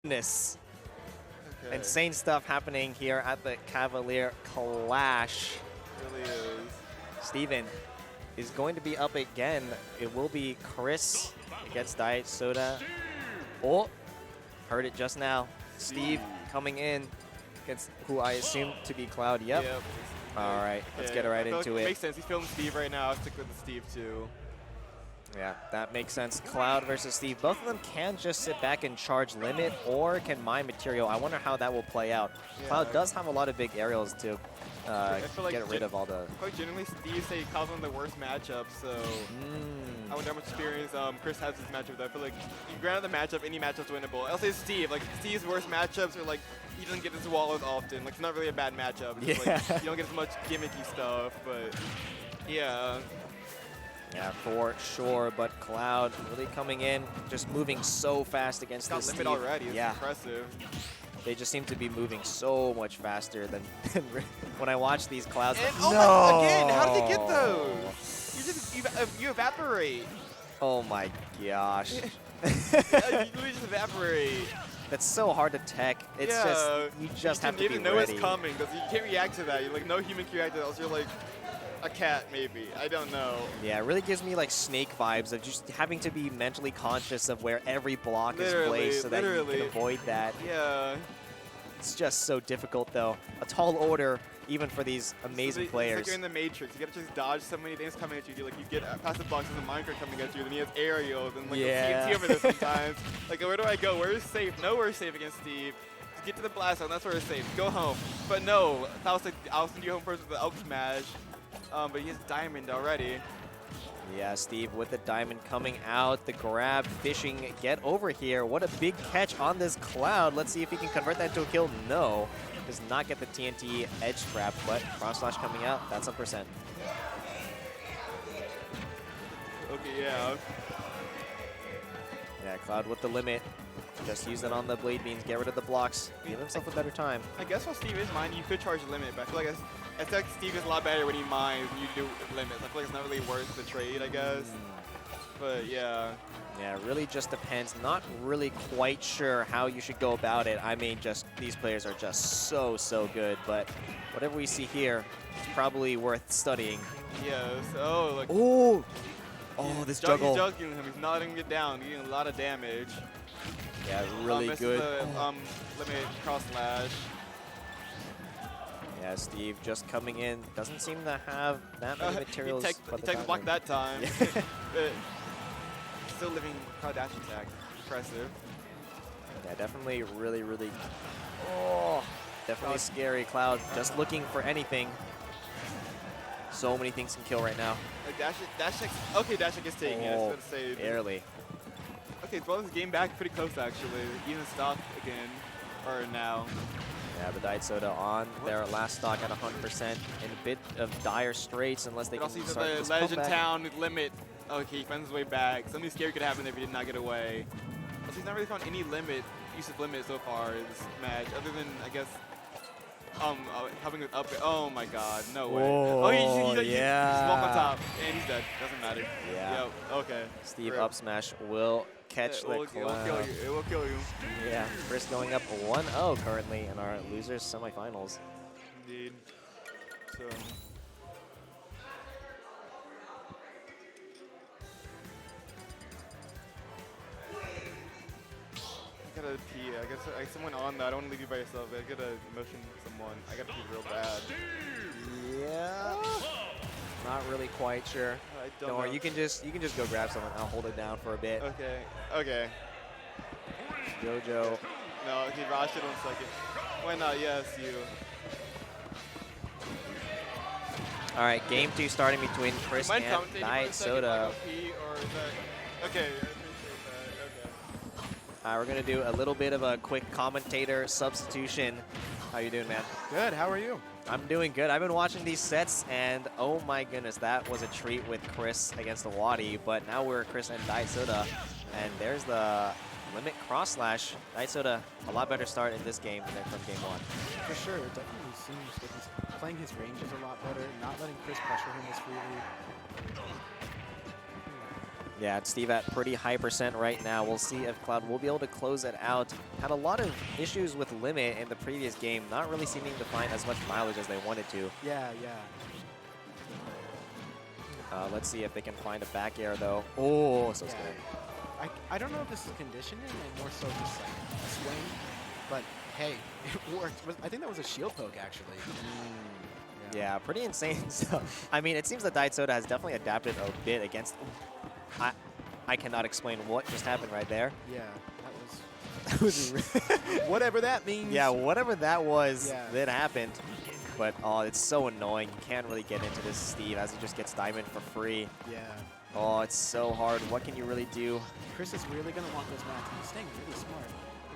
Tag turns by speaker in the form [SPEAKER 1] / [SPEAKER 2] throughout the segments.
[SPEAKER 1] Goodness.
[SPEAKER 2] Okay.
[SPEAKER 1] Insane stuff happening here at the Cavalier Clash.
[SPEAKER 2] Really is.
[SPEAKER 1] Steven is going to be up again. It will be Chris against Dietsoda. Oh, heard it just now. Steve coming in against who I assume to be Cloud. Yep. All right, let's get right into it.
[SPEAKER 2] Makes sense. He's filming Steve right now. I'll stick with the Steve too.
[SPEAKER 1] Yeah, that makes sense. Cloud versus Steve. Both of them can just sit back and charge limit or can mine material. I wonder how that will play out.
[SPEAKER 2] Yeah.
[SPEAKER 1] Cloud does have a lot of big aerials to
[SPEAKER 2] like
[SPEAKER 1] get rid of all the...
[SPEAKER 2] Quite generally, Steve say Cloud's one of the worst matchups, so I wonder how much experience Chris has this matchup. Though. I feel like, granted the matchup, any matchup's winnable. I'll say Steve. Like, Steve's worst matchups are like, he doesn't get his wall as often. Like, it's not really a bad matchup. It's
[SPEAKER 1] Yeah.
[SPEAKER 2] Like, you don't get as much gimmicky stuff, but yeah.
[SPEAKER 1] Yeah, for sure, but Cloud really coming in, just moving so fast against this
[SPEAKER 2] limit
[SPEAKER 1] Steve.
[SPEAKER 2] already. It's impressive.
[SPEAKER 1] They just seem to be moving so much faster than when I watch these Clouds.
[SPEAKER 2] And,
[SPEAKER 1] no!
[SPEAKER 2] Oh my, again, how did they get those? You evaporate.
[SPEAKER 1] Oh my gosh.
[SPEAKER 2] You literally just evaporate.
[SPEAKER 1] That's so hard to tech. It's just, you just have to be ready.
[SPEAKER 2] You know it's coming, because you can't react to that. You're like, no human can react to that, else you're like a cat, maybe. I don't know.
[SPEAKER 1] Yeah, it really gives me like Snake vibes of just having to be mentally conscious of where every block is placed so that you can avoid that.
[SPEAKER 2] Yeah.
[SPEAKER 1] It's just so difficult, though. A tall order, even for these amazing players.
[SPEAKER 2] It's like you're in the Matrix. You gotta just dodge so many things coming at you. Like, you get passive blocks as a minecart coming at you, then he has aerials, and like TNT over there sometimes. Like, where do I go? Where is safe? Nowhere safe against Steve. Just get to the blast zone. That's where it's safe. Go home. But no, I'll send you home first with the up smash. But he has diamond already.
[SPEAKER 1] Yeah, Steve with the diamond coming out. The grab, fishing, get over here. What a big catch on this Cloud. Let's see if he can convert that into a kill. No, does not get the TNT edge trap, but cross slash coming out. That's a percent.
[SPEAKER 2] Okay, yeah.
[SPEAKER 1] Yeah, Cloud with the limit. Just use it on the blade beans, get rid of the blocks, give himself a better time.
[SPEAKER 2] I guess while Steve is mining, you could charge the limit, but I feel like Steve is a lot better when he mines than you do limits. I feel like it's not really worth the trade, I guess. But yeah.
[SPEAKER 1] Yeah, it really just depends. Not really quite sure how you should go about it. I mean, just these players are just so good, but whatever we see here, it's probably worth studying.
[SPEAKER 2] Yes. Oh, like.
[SPEAKER 1] Oh, this juggle.
[SPEAKER 2] He's juggling him. He's not letting him get down. He's getting a lot of damage.
[SPEAKER 1] Yeah, really good.
[SPEAKER 2] Limit cross slash.
[SPEAKER 1] Yeah, Steve just coming in. Doesn't seem to have that many materials.
[SPEAKER 2] He took the block that time. But still living crowd dash attack. Impressive.
[SPEAKER 1] Yeah, definitely really. Oh, definitely scary. Cloud just looking for anything. So many things can kill right now.
[SPEAKER 2] Like dash okay, dash gets taken. Yeah, I was going to say.
[SPEAKER 1] Barely.
[SPEAKER 2] Okay, well, this game back pretty close actually. Even stock again, or now.
[SPEAKER 1] Yeah, the Dietsoda on their last stock at 100% in a bit of dire straits unless they can start
[SPEAKER 2] the
[SPEAKER 1] this
[SPEAKER 2] Legend
[SPEAKER 1] comeback.
[SPEAKER 2] Town limit. Okay, he finds his way back. Something scary could happen if he did not get away. Also, he's not really found any use of limit so far in this match, other than I guess helping with up. Oh my God, no way.
[SPEAKER 1] Whoa,
[SPEAKER 2] oh, he's just walk on top, and he's dead. Doesn't matter.
[SPEAKER 1] Yeah.
[SPEAKER 2] Yo, okay.
[SPEAKER 1] Steve up smash will catch the Cloud.
[SPEAKER 2] It will kill you. It will kill you.
[SPEAKER 1] Yeah, Chris going up 1-0 currently in our losers semifinals.
[SPEAKER 2] Indeed. So. I gotta pee. I guess someone on that. I don't want to leave you by yourself. I gotta motion someone. I gotta pee real bad.
[SPEAKER 1] Yeah. Not really quite sure.
[SPEAKER 2] I don't
[SPEAKER 1] worry,
[SPEAKER 2] know.
[SPEAKER 1] you can just go grab someone. I'll hold it down for a bit.
[SPEAKER 2] Okay. Okay.
[SPEAKER 1] Jojo.
[SPEAKER 2] No, okay, Raj it 1 second. Why not? Yes, you.
[SPEAKER 1] All right, game 2 starting between Chris and Dietsoda.
[SPEAKER 2] Okay.
[SPEAKER 1] We're gonna do a little bit of a quick commentator substitution. How you doing, man?
[SPEAKER 3] Good. How are you?
[SPEAKER 1] I'm doing good. I've been watching these sets, and oh my goodness, that was a treat with Chris against the Wadi. But now we're Chris and Dietsoda, and there's the limit cross slash. Dietsoda, a lot better start in this game than from game 1.
[SPEAKER 3] For sure. It definitely seems like he's playing his ranges a lot better, not letting Chris pressure him as freely.
[SPEAKER 1] Yeah, it's Steve at pretty high percent right now. We'll see if Cloud will be able to close it out. Had a lot of issues with limit in the previous game, not really seeming to find as much mileage as they wanted to.
[SPEAKER 3] Yeah, yeah.
[SPEAKER 1] Let's see if they can find a back air, though. Oh, so scary.
[SPEAKER 3] I don't know if this is conditioning and more so just like swing, but hey, it worked. I think that was a shield poke, actually.
[SPEAKER 1] Yeah, pretty insane stuff. I mean, it seems that Dietsoda has definitely adapted a bit against... I cannot explain what just happened right there.
[SPEAKER 3] Yeah, that was whatever that means.
[SPEAKER 1] Yeah, whatever that was,
[SPEAKER 3] Yeah.
[SPEAKER 1] that happened. But, oh, it's so annoying. You can't really get into this Steve as he just gets Diamond for free.
[SPEAKER 3] Yeah.
[SPEAKER 1] Oh, it's so hard. What can you really do?
[SPEAKER 3] Chris is really going to want those mats. He's staying really smart.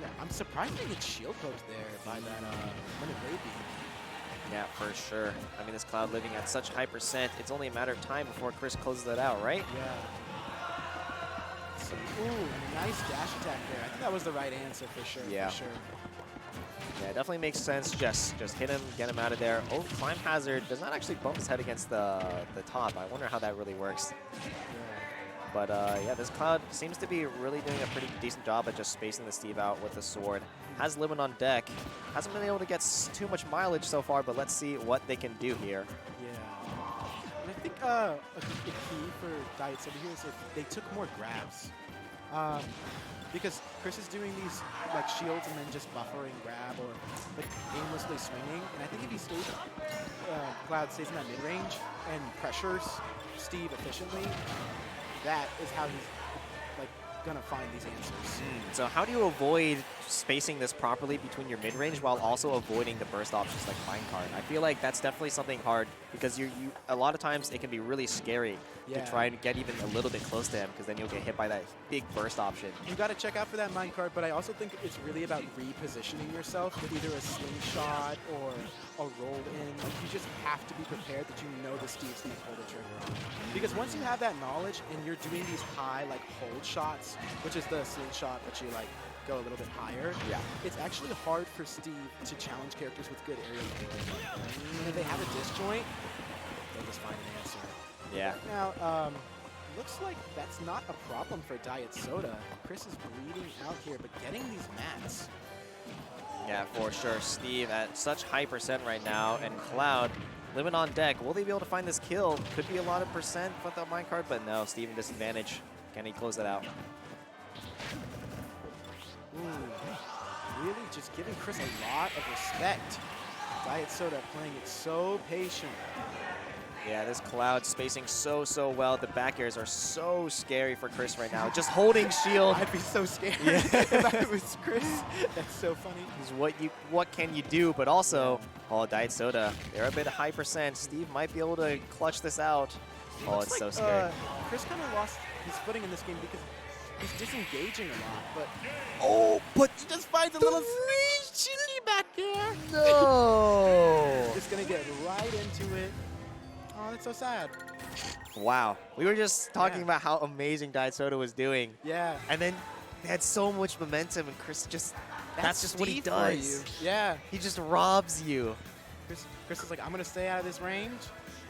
[SPEAKER 3] Yeah, I'm surprised he gets shield poked there by that limit wave beam.
[SPEAKER 1] Yeah, for sure. I mean, this Cloud living at such high percent, it's only a matter of time before Chris closes that out, right?
[SPEAKER 3] Yeah. So, ooh, nice dash attack there. I think that was the right answer for sure.
[SPEAKER 1] Yeah.
[SPEAKER 3] For sure.
[SPEAKER 1] Yeah, it definitely makes sense. Just hit him, get him out of there. Oh, Climb Hazard does not actually bump his head against the top. I wonder how that really works.
[SPEAKER 3] Yeah.
[SPEAKER 1] But yeah, this Cloud seems to be really doing a pretty decent job at just spacing the Steve out with the sword. Has Limit on deck. Hasn't been able to get too much mileage so far, but let's see what they can do here.
[SPEAKER 3] Yeah. And I think a key for Dietsoda here is if they took more grabs. Because Chris is doing these like shields and then just buffering grab or like aimlessly swinging. And I think if he stays, Cloud stays in that mid-range and pressures Steve efficiently, that is how he's like gonna find these answers.
[SPEAKER 1] So how do you avoid spacing this properly between your mid-range while also avoiding the burst options like Minecart? I feel like that's definitely something hard because you a lot of times it can be really scary to try and get even a little bit close to him because then you'll get hit by that big burst option.
[SPEAKER 3] You got to check out for that minecart, but I also think it's really about repositioning yourself with either a slingshot or a roll in. Like, you just have to be prepared that you know the Steve's going to pull the trigger on. Because once you have that knowledge and you're doing these high like hold shots, which is the slingshot but you like go a little bit higher, it's actually hard for Steve to challenge characters with good aerial movement. And if they have a disjoint, they'll just find an answer.
[SPEAKER 1] Yeah.
[SPEAKER 3] Now, looks like that's not a problem for Dietsoda. Chris is bleeding out here, but getting these mats.
[SPEAKER 1] Yeah, for sure. Steve at such high percent right now, and Cloud, Limit on deck. Will they be able to find this kill? Could be a lot of percent with the minecart, but no, Steve in disadvantage. Can he close it out?
[SPEAKER 3] Ooh, really just giving Chris a lot of respect. Dietsoda playing it so patient.
[SPEAKER 1] Yeah, this Cloud spacing so well. The back airs are so scary for Chris right now. Just holding shield.
[SPEAKER 3] I'd be so scared if I was Chris. That's so funny.
[SPEAKER 1] Is what can you do? But also, oh, Dietsoda, they're a bit high percent. Steve might be able to clutch this out. Oh, it's so scary.
[SPEAKER 3] Chris kind of lost his footing in this game because he's disengaging a lot. But
[SPEAKER 1] but
[SPEAKER 3] he just finds a little cheeky back there.
[SPEAKER 1] no.
[SPEAKER 3] Just gonna get right into it. Oh, that's so sad.
[SPEAKER 1] Wow. We were just talking about how amazing Dietsoda was doing.
[SPEAKER 3] Yeah.
[SPEAKER 1] And then they had so much momentum, and Chris just, that's just what he
[SPEAKER 3] Steve for
[SPEAKER 1] does.
[SPEAKER 3] you. Yeah.
[SPEAKER 1] He just robs you.
[SPEAKER 3] Chris is like, I'm going to stay out of this range.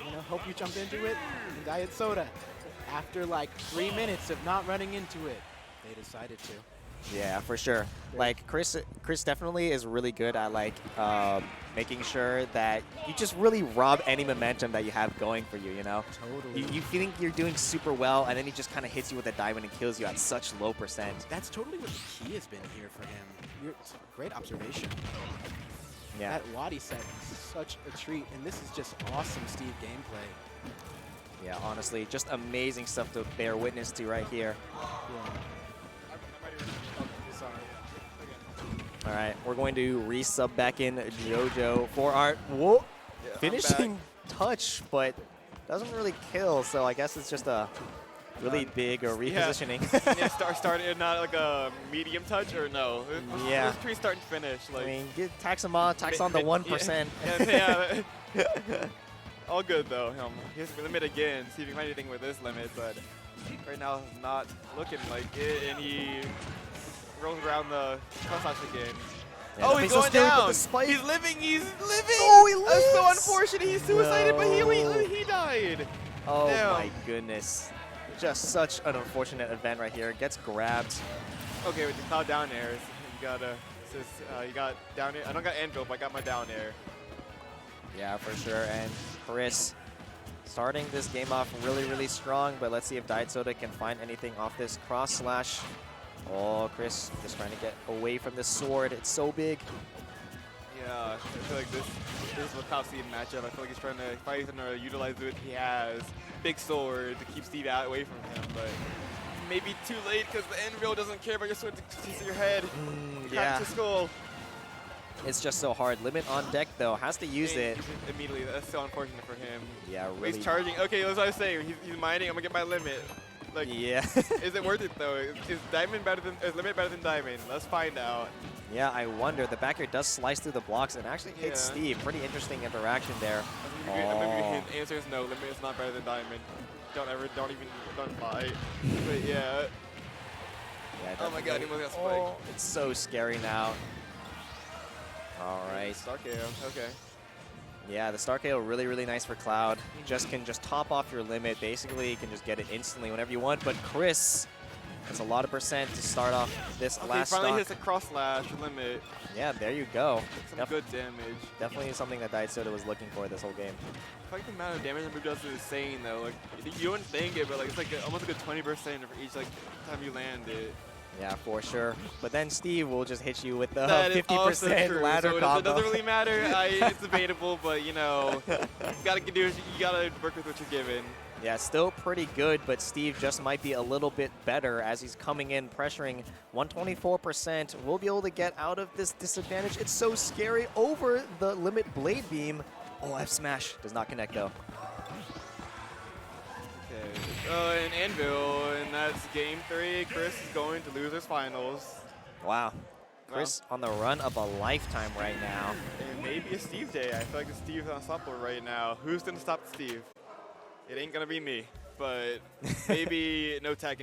[SPEAKER 3] I'm going to hope you jump into it. And Dietsoda, after like 3 minutes of not running into it, they decided to.
[SPEAKER 1] Yeah, for sure. Like, Chris definitely is really good at, like, making sure that you just really rob any momentum that you have going for you, you know?
[SPEAKER 3] Totally.
[SPEAKER 1] You think you're doing super well, and then he just kind of hits you with a diamond and kills you at such low percent.
[SPEAKER 3] That's totally what the key has been here for him. It's a great observation.
[SPEAKER 1] Yeah.
[SPEAKER 3] That Wadi set is such a treat, and this is just awesome Steve gameplay.
[SPEAKER 1] Yeah, honestly, just amazing stuff to bear witness to right here.
[SPEAKER 3] Yeah.
[SPEAKER 1] All right, we're going to resub back in JoJo for our finishing touch, but doesn't really kill. So I guess it's just a really big repositioning.
[SPEAKER 2] Yeah, started not like a medium touch or no.
[SPEAKER 1] Yeah.
[SPEAKER 2] It's pretty start and finish. Like,
[SPEAKER 1] I mean, tax him on, tax on the 1%.
[SPEAKER 2] Yeah. All good though. He has the limit again. See if he can find anything with this limit, but right now it's not looking like it, and he rolls around the cross again.
[SPEAKER 1] Yeah,
[SPEAKER 2] oh, he's going down.
[SPEAKER 1] He's
[SPEAKER 2] living. He's living.
[SPEAKER 1] Oh, he lives.
[SPEAKER 2] That's so unfortunate. He suicided, but he died.
[SPEAKER 1] Oh
[SPEAKER 2] Damn.
[SPEAKER 1] my goodness. Just such an unfortunate event right here. Gets grabbed.
[SPEAKER 2] Okay, with the cloud down airs, you gotta, you got down air. I don't got anvil, but I got my down air.
[SPEAKER 1] Yeah, for sure. And Chris starting this game off really, really strong, but let's see if Dietsoda can find anything off this cross slash. Oh, Chris just trying to get away from the sword. It's so big.
[SPEAKER 2] Yeah, I feel like this is a top seed matchup. I feel like he's trying to utilize what he has. Big sword to keep Steve out away from him, but maybe too late because the anvil doesn't care about your sword to your head.
[SPEAKER 1] Yeah.
[SPEAKER 2] To skull.
[SPEAKER 1] It's just so hard. Limit on deck though, has to use it.
[SPEAKER 2] Immediately, that's so unfortunate for him.
[SPEAKER 1] Yeah, really.
[SPEAKER 2] He's charging. Okay, that's what I was saying. He's mining. I'm gonna get my limit. Like,
[SPEAKER 1] yeah.
[SPEAKER 2] Is it worth it though? Is Diamond better than? Is Limit better than Diamond? Let's find out.
[SPEAKER 1] Yeah, I wonder. The back air does slice through the blocks and actually hits Steve. Pretty interesting interaction there.
[SPEAKER 2] I'm gonna the answer is no. Limit is not better than Diamond. Don't lie. But yeah. Oh my God, he almost got spiked.
[SPEAKER 1] Oh, it's so scary now. All right.
[SPEAKER 2] Star KO. Okay.
[SPEAKER 1] Yeah, the Star KO really, really nice for Cloud. Just can just top off your limit. Basically, you can just get it instantly whenever you want. But Chris has a lot of percent to start off this last stock.
[SPEAKER 2] Finally hits a cross slash limit.
[SPEAKER 1] Yeah, there you go.
[SPEAKER 2] Some good damage.
[SPEAKER 1] Definitely something that Dietsoda was looking for this whole game.
[SPEAKER 2] I feel like the amount of damage that move does is insane though. Like you wouldn't think it, but like it's like almost like a 20% for each like time you land it.
[SPEAKER 1] Yeah, for sure. But then Steve will just hit you with the
[SPEAKER 2] 50%
[SPEAKER 1] ladder combo.
[SPEAKER 2] It doesn't really matter. It's debatable, but you know, you gotta work with what you're given.
[SPEAKER 1] Yeah, still pretty good, but Steve just might be a little bit better as he's coming in, pressuring 124%. We'll be able to get out of this disadvantage. It's so scary over the limit blade beam. Oh, F smash does not connect though.
[SPEAKER 2] Okay, and Anvil, and that's game 3. Chris is going to losers finals.
[SPEAKER 1] Wow. Chris on the run of a lifetime right now.
[SPEAKER 2] And maybe a Steve day. I feel like Steve's unstoppable right now. Who's gonna stop Steve? It ain't gonna be me, but maybe no tag can